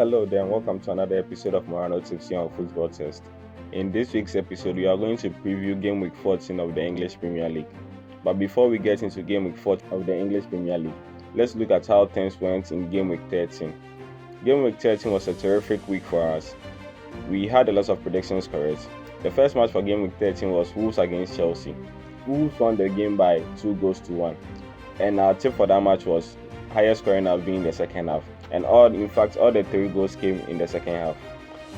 Hello there and welcome to another episode of Morano tips here on Football Test. In this week's episode, we are going to preview game week 14 of the English Premier League. But before we get into game week 14 of the English Premier League, let's look at how things went in game week 13. Game week 13 was a terrific week for us. We had a lot of predictions correct. The first match for game week 13 was Wolves against Chelsea. Wolves won the game by 2-1, and our tip for that match was highest scoring half being the second half. And all the 3 goals came in the second half.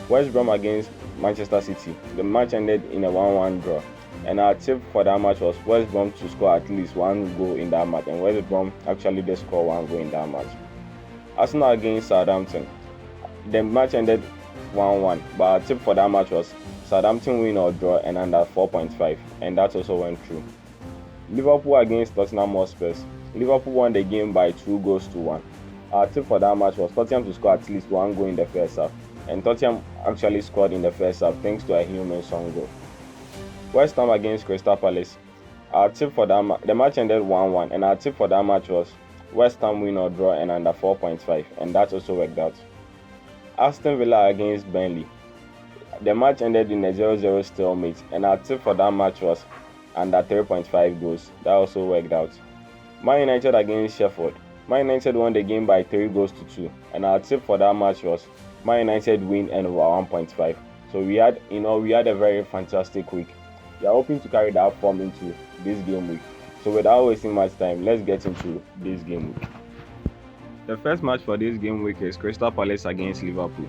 West Brom against Manchester City. The match ended in a 1-1 draw. And our tip for that match was West Brom to score at least 1 goal in that match. And West Brom actually did score 1 goal in that match. Arsenal against Southampton. The match ended 1-1. But our tip for that match was Southampton win or draw and under 4.5. And that also went through. Liverpool against Tottenham Hotspur. Liverpool won the game by 2-1. Our tip for that match was Tottenham to score at least 1 goal in the first half, and Tottenham actually scored in the first half thanks to a human song goal. West Ham against Crystal Palace. Our tip for that the match ended 1-1, and our tip for that match was West Ham win or draw and under 4.5, and that also worked out. Aston Villa against Burnley. The match ended in a 0-0 stalemate, and our tip for that match was under 3.5 goals. That also worked out. Man United against Sheffield. Man United won the game by 3-2, and our tip for that match was Man United win and over 1.5. So we had a very fantastic week. We are hoping to carry that form into this game week. So without wasting much time, let's get into this game week. The first match for this game week is Crystal Palace against Liverpool.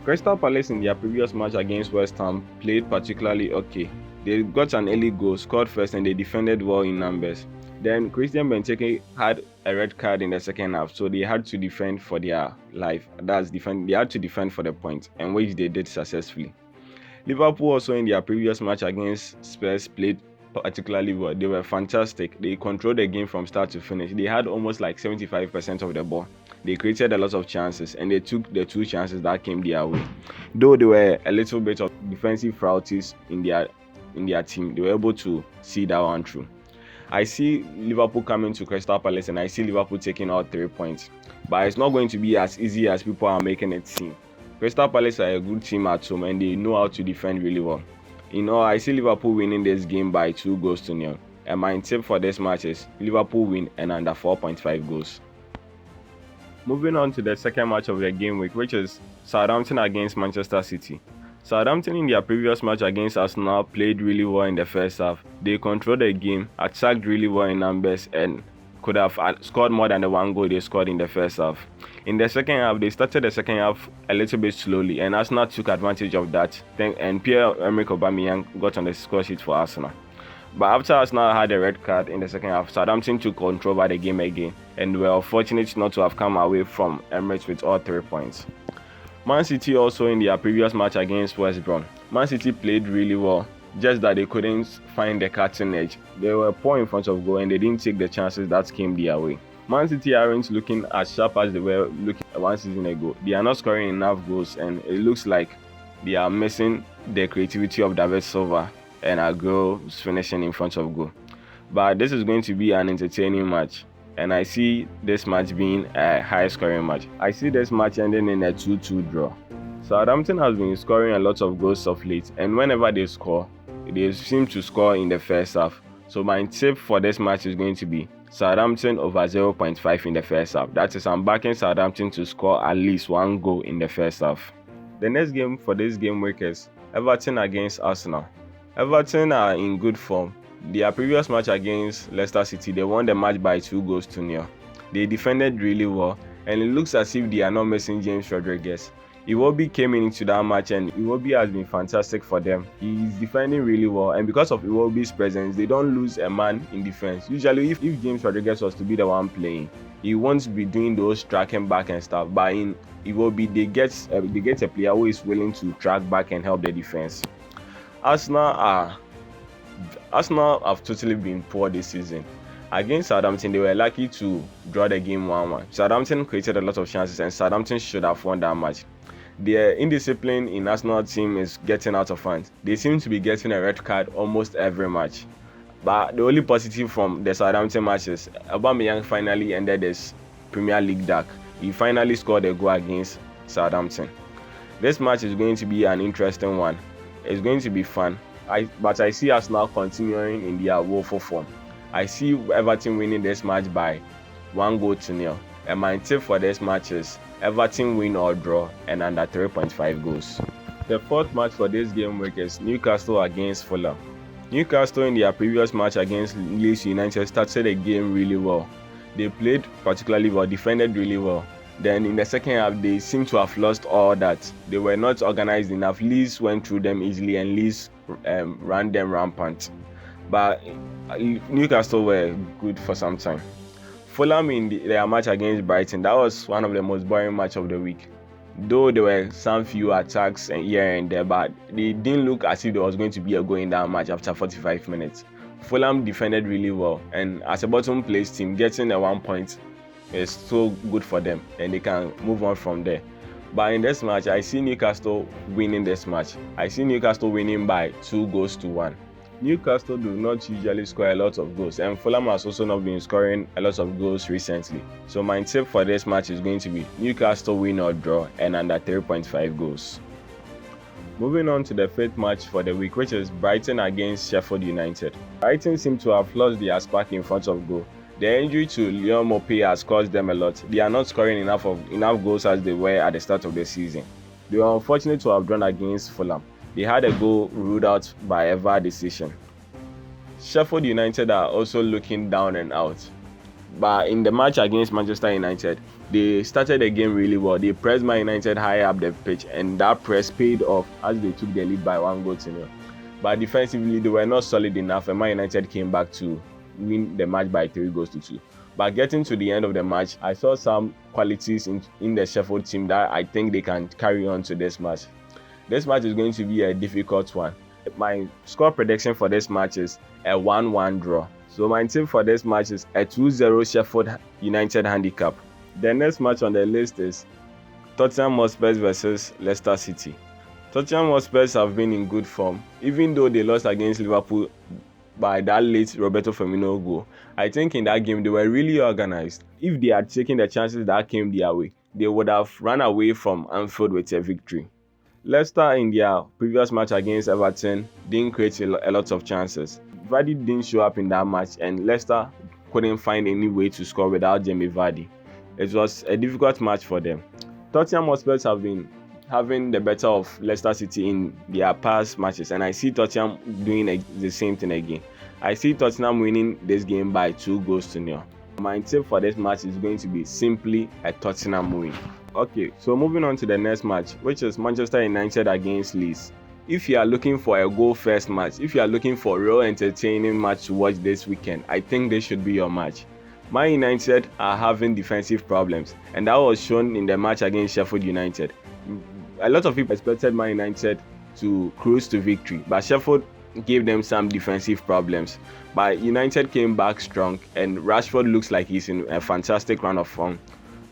Crystal Palace in their previous match against West Ham played particularly okay. They got an early goal, scored first, and they defended well in numbers. Then Christian Benteke had a red card in the second half, so they had to defend for their life. They had to defend for the point, and which they did successfully. Liverpool also in their previous match against Spurs played particularly well. They were fantastic. They controlled the game from start to finish. They had almost like 75% of the ball. They created a lot of chances, and they took the 2 chances that came their way. Though there were a little bit of defensive frailties in their team, they were able to see that one through. I see Liverpool coming to Crystal Palace, and I see Liverpool taking out 3 points. But it's not going to be as easy as people are making it seem. Crystal Palace are a good team at home, and they know how to defend really well. I see Liverpool winning this game by 2-0. And my tip for this match is Liverpool win and under 4.5 goals. Moving on to the second match of the game week, which is Southampton against Manchester City. Southampton in their previous match against Arsenal played really well in the first half. They controlled the game, attacked really well in numbers, and could have scored more than the 1 goal they scored in the first half. In the second half, they started the second half a little bit slowly, and Arsenal took advantage of that, and Pierre-Emerick Aubameyang got on the score sheet for Arsenal. But after Arsenal had a red card in the second half, Southampton took control over the game again, and were fortunate not to have come away from Emirates with all 3 points. Man City also in their previous match against West Brom. Man City played really well, just that they couldn't find the cutting edge. They were poor in front of goal, and they didn't take the chances that came their way. Man City aren't looking as sharp as they were looking 1 season ago. They are not scoring enough goals, and it looks like they are missing the creativity of David Silva and Aguero's finishing in front of goal. But this is going to be an entertaining match, and I see this match being a high-scoring match. I see this match ending in a 2-2 draw. Southampton has been scoring a lot of goals of late, and whenever they score, they seem to score in the first half. So my tip for this match is going to be Southampton over 0.5 in the first half. That is, I'm backing Southampton to score at least 1 goal in the first half. The next game for this game week is Everton against Arsenal. Everton are in good form. Their previous match against Leicester City, they won the match by 2-0. They defended really well, and it looks as if they are not missing James Rodriguez. Iwobi came into that match, and Iwobi has been fantastic for them. He is defending really well, and because of Iwobi's presence, they don't lose a man in defense. Usually, if James Rodriguez was to be the one playing, he won't be doing those tracking back and stuff. But in Iwobi, they get a player who is willing to track back and help the defense. Arsenal have totally been poor this season. Against Southampton, they were lucky to draw the game 1-1. Southampton created a lot of chances, and Southampton should have won that match. Their indiscipline in Arsenal team is getting out of hand. They seem to be getting a red card almost every match. But the only positive from the Southampton match is Aubameyang finally ended his Premier League dark. He finally scored a goal against Southampton. This match is going to be an interesting one. It's going to be fun. But I see Arsenal continuing in their woeful form. I see Everton winning this match by 1-0, and my tip for this match is Everton win or draw and under 3.5 goals. The fourth match for this game week is Newcastle against Fulham. Newcastle in their previous match against Leeds United started the game really well. They played particularly well, defended really well. Then in the second half, they seemed to have lost all that. They were not organized enough. Leeds went through them easily and Leeds ran them rampant. But Newcastle were good for some time. Fulham in their match against Brighton, that was one of the most boring match of the week. Though there were some few attacks here and there, but they didn't look as if there was going to be a goal in that match after 45 minutes. Fulham defended really well, and as a bottom place team, getting a 1 point is so good for them, and they can move on from there. But in this match, I see Newcastle winning this match. I see Newcastle winning by 2-1. Newcastle do not usually score a lot of goals, and Fulham has also not been scoring a lot of goals recently. So my tip for this match is going to be Newcastle win or draw and under 3.5 goals. Moving on to the fifth match for the week, which is Brighton against Sheffield United. Brighton seem to have lost their spark in front of goal. The injury to Leon Mopé has caused them a lot. They are not scoring enough goals as they were at the start of the season. They were unfortunate to have drawn against Fulham. They had a goal ruled out by a VAR decision. Sheffield United are also looking down and out. But in the match against Manchester United, they started the game really well. They pressed Man United high up the pitch, and that press paid off as they took the lead by 1-0. But defensively, they were not solid enough, and Man United came back to win the match by 3-2. But getting to the end of the match, I saw some qualities in the Sheffield team that I think they can carry on to this match. This match is going to be a difficult one. My score prediction for this match is a 1-1 draw. So my tip for this match is a 2-0 Sheffield United handicap. The next match on the list is Tottenham Hotspur versus Leicester City. Tottenham Hotspur have been in good form, even though they lost against Liverpool by that late Roberto Firmino goal. I think in that game they were really organized. If they had taken the chances that came their way, they would have run away from Anfield with a victory. Leicester in their previous match against Everton didn't create a lot of chances. Vardy didn't show up in that match, and Leicester couldn't find any way to score without Jamie Vardy. It was a difficult match for them. Tottenham Hotspur have been having the better of Leicester City in their past matches, and I see Tottenham doing the same thing again. I see Tottenham winning this game by 2-0. My tip for this match is going to be simply a Tottenham win. Okay, so moving on to the next match, which is Manchester United against Leeds. If you are looking for a goal-first match, if you are looking for a real entertaining match to watch this weekend, I think this should be your match. Man United are having defensive problems, and that was shown in the match against Sheffield United. A lot of people expected Man United to cruise to victory, but Sheffield gave them some defensive problems. But United came back strong, and Rashford looks like he's in a fantastic run of form.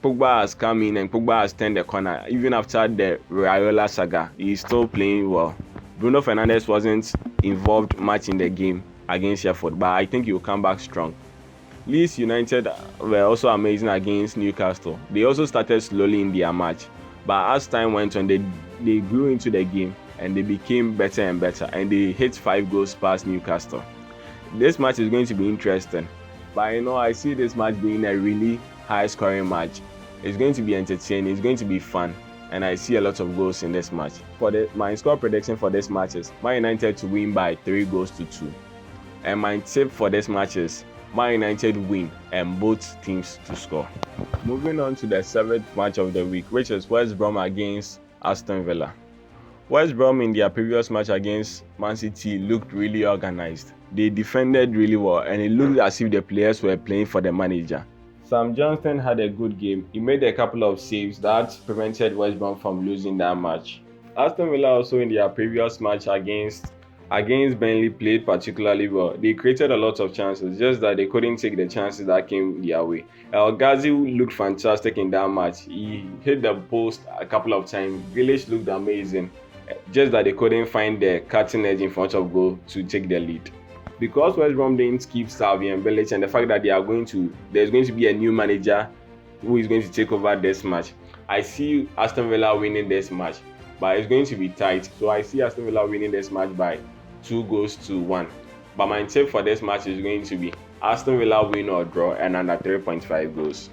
Pogba has come in and Pogba has turned the corner. Even after the Raiola saga, he's still playing well. Bruno Fernandes wasn't involved much in the game against Sheffield, but I think he'll come back strong. Leeds United were also amazing against Newcastle. They also started slowly in their match, but as time went on, they grew into the game and they became better and better, and they hit 5 goals past Newcastle. This match is going to be interesting, but I see this match being a really high-scoring match. It's going to be entertaining, it's going to be fun, and I see a lot of goals in this match. My score prediction for this match is Man United to win by 3-2. And my tip for this match is Man United win and both teams to score. Moving on to the 7th match of the week, which is West Brom against Aston Villa. West Brom in their previous match against Man City looked really organized. They defended really well, and it looked as if the players were playing for the manager. Sam Johnston had a good game. He made a couple of saves that prevented West Brom from losing that match. Aston Villa also in their previous match against Burnley played particularly well. They created a lot of chances, just that they couldn't take the chances that came their way. El Ghazi looked fantastic in that match. He hit the post a couple of times. Grealish looked amazing, just that they couldn't find the cutting edge in front of goal to take the lead. Because West Brom didn't keep Xavi and Bilic, and the fact that there's going to be a new manager who is going to take over this match. I see Aston Villa winning this match, but it's going to be tight. So I see Aston Villa winning this match by 2-1. But my tip for this match is going to be Aston Villa win or draw and under 3.5 goals.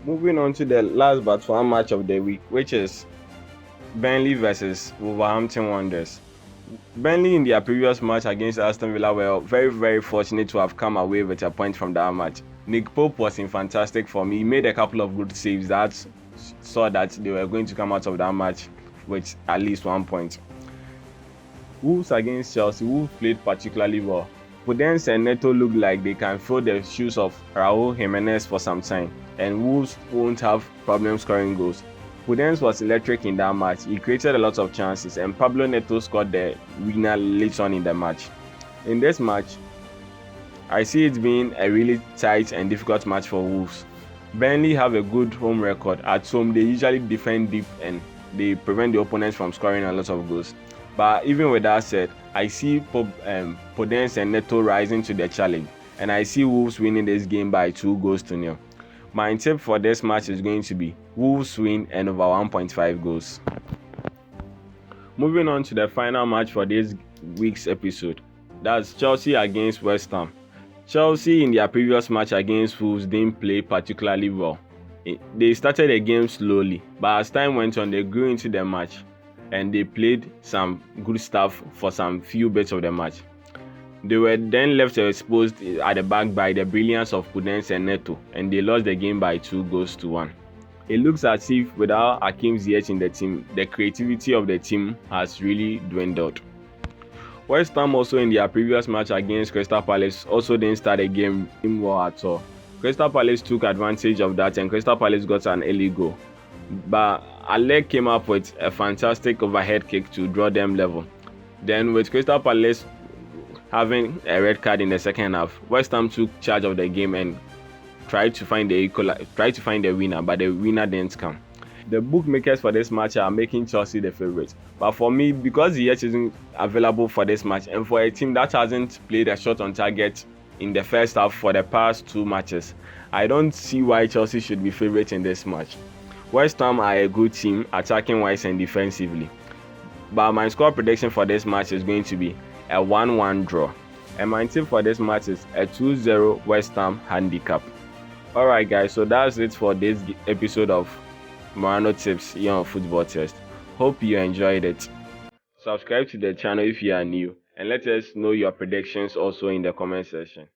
Moving on to the last but one match of the week, which is Burnley versus Wolverhampton Wanderers. Burnley in their previous match against Aston Villa were very fortunate to have come away with a point from that match. Nick Pope was in fantastic form. He made a couple of good saves that saw that they were going to come out of that match with at least 1 point. Wolves against Chelsea, Wolves played particularly well. Podence and Neto look like they can fill the shoes of Raul Jimenez for some time, and Wolves won't have problems scoring goals. Podence was electric in that match. He created a lot of chances, and Pablo Neto scored the winner later on in the match. In this match, I see it being a really tight and difficult match for Wolves. Burnley have a good home record. At home, they usually defend deep and they prevent the opponents from scoring a lot of goals. But even with that said, I see Podence and Neto rising to the challenge, and I see Wolves winning this game by 2-0. My tip for this match is going to be Wolves win and over 1.5 goals. Moving on to the final match for this week's episode, that's Chelsea against West Ham. Chelsea in their previous match against Wolves didn't play particularly well. They started the game slowly, but as time went on, they grew into the match and they played some good stuff for some few bits of the match. They were then left exposed at the back by the brilliance of Podence and Neto, and they lost the game by 2-1. It looks as if without Hakim Ziyech in the team, the creativity of the team has really dwindled. West Ham also in their previous match against Crystal Palace also didn't start the game well at all. Crystal Palace took advantage of that and Crystal Palace got an early goal. But Alec came up with a fantastic overhead kick to draw them level. Then with Crystal Palace having a red card in the second half, West Ham took charge of the game and tried to find the winner, but the winner didn't come. The bookmakers for this match are making Chelsea the favourite. But for me, because Ziyech isn't available for this match, and for a team that hasn't played a shot on target in the first half for the past 2 matches, I don't see why Chelsea should be favourite in this match. West Ham are a good team, attacking wise and defensively. But my score prediction for this match is going to be a 1-1 draw. And my tip for this match is a 2-0 West Ham handicap. Alright guys, so that's it for this episode of Morano Tips here on Football Test. Hope you enjoyed it. Subscribe to the channel if you are new, and let us know your predictions also in the comment section.